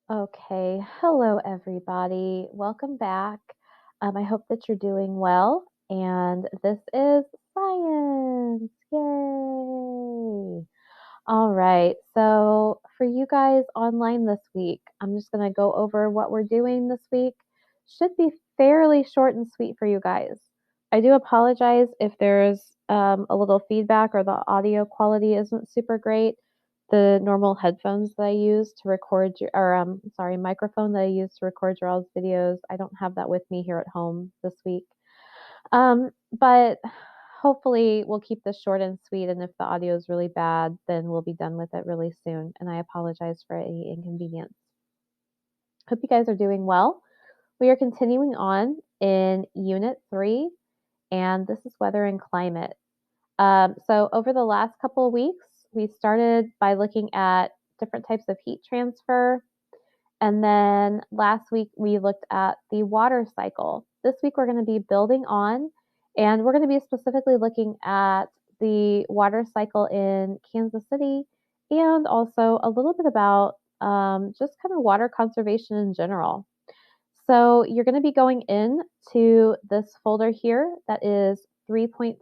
Okay, hello everybody. Welcome back. I hope that you're doing well. And this is science. Yay! All right. So, for you guys online this week, I'm just going to go over what we're doing this week. Should be fairly short and sweet for you guys. I do apologize if there's a little feedback or the audio quality isn't super great. The normal headphones that I use to record microphone that I use to record your all's videos, I don't have that with me here at home this week. But hopefully we'll keep this short and sweet, and if the audio is really bad, then we'll be done with it really soon, and I apologize for any inconvenience. Hope you guys are doing well. We are continuing on in Unit 3, and this is weather and climate. So over the last couple of weeks, we started by looking at different types of heat transfer, and then last week we looked at the water cycle. This week we're going to be building on, and we're going to be specifically looking at the water cycle in Kansas City and also a little bit about just kind of water conservation in general. So you're going to be going into this folder here that is 3.3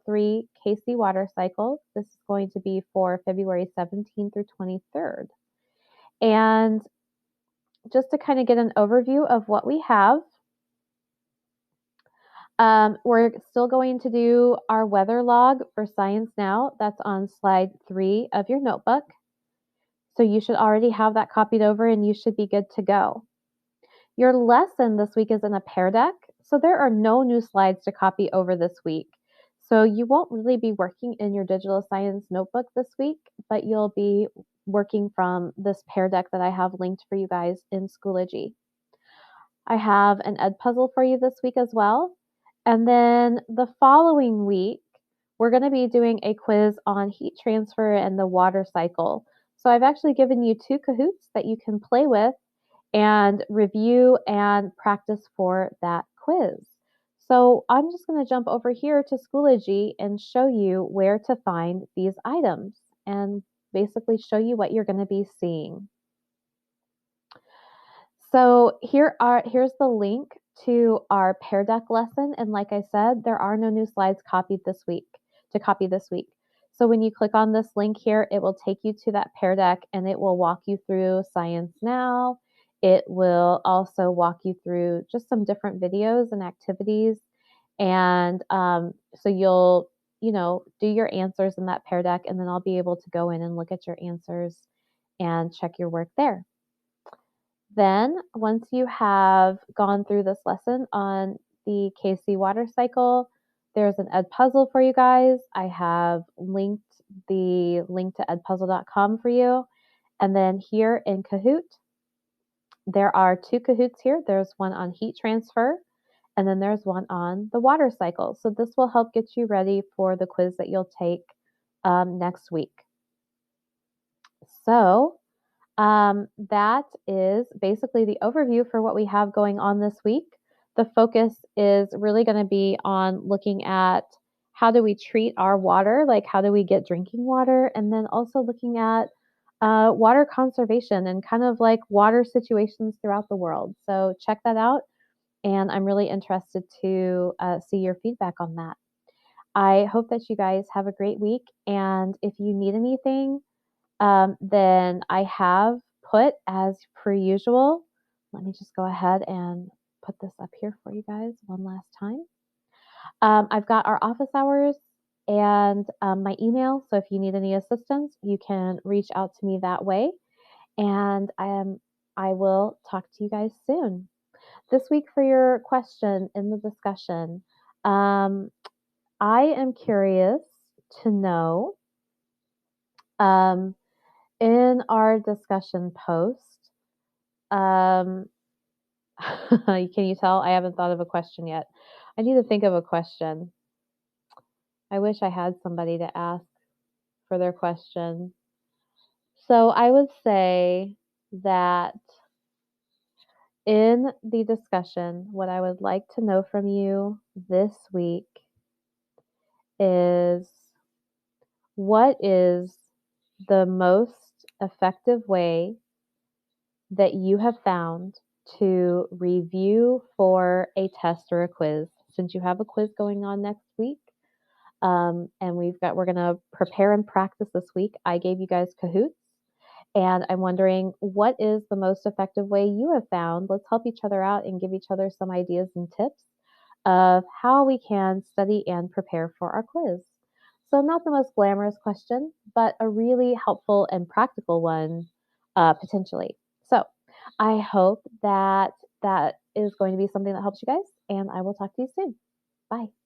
KC water cycle. This is going to be for February 17th through 23rd. And just to kind of get an overview of what we have, we're still going to do our weather log for Science Now. That's on slide 3 of your notebook. So you should already have that copied over and you should be good to go. Your lesson this week is in a Pear Deck, so there are no new slides to copy over this week. So you won't really be working in your digital science notebook this week, but you'll be working from this Pear Deck that I have linked for you guys in Schoology. I have an Edpuzzle for you this week as well. And then the following week, we're going to be doing a quiz on heat transfer and the water cycle. So I've actually given you 2 Kahoots that you can play with and review and practice for that quiz. So I'm just going to jump over here to Schoology and show you where to find these items and basically show you what you're going to be seeing. So here's the link to our Pear Deck lesson, and like I said, there are no new slides copied this week to copy this week. So when you click on this link here, it will take you to that Pear Deck and it will walk you through Science Now. It will also walk you through just some different videos and activities. And so you'll, do your answers in that Pear Deck, and then I'll be able to go in and look at your answers and check your work there. Then, once you have gone through this lesson on the KC water cycle, there's an Edpuzzle for you guys. I have linked the link to edpuzzle.com for you. And then here in Kahoot, there are 2 Kahoots here. There's one on heat transfer, and then there's one on the water cycle. So this will help get you ready for the quiz that you'll take next week. So that is basically the overview for what we have going on this week. The focus is really going to be on looking at how do we treat our water, like how do we get drinking water, and then also looking at water conservation and kind of like water situations throughout the world. So check that out, and I'm really interested to see your feedback on that. I hope that you guys have a great week, and if you need anything, then I have put, as per usual, let me just go ahead and put this up here for you guys one last time. I've got our office hours and my email. So if you need any assistance, you can reach out to me that way. And I will talk to you guys soon. This week, for your question in the discussion, I am curious to know. In our discussion post, um, can you tell I haven't thought of a question yet? I need to think of a question. I wish I had somebody to ask for their question. So I would say that in the discussion, what I would like to know from you this week is what is the most effective way that you have found to review for a test or a quiz, since you have a quiz going on next week. And we're going to prepare and practice this week. I gave you guys Kahoots, and I'm wondering what is the most effective way you have found. Let's help each other out and give each other some ideas and tips of how we can study and prepare for our quiz. So, not the most glamorous question, but a really helpful and practical one, potentially. So, I hope that that is going to be something that helps you guys, and I will talk to you soon. Bye.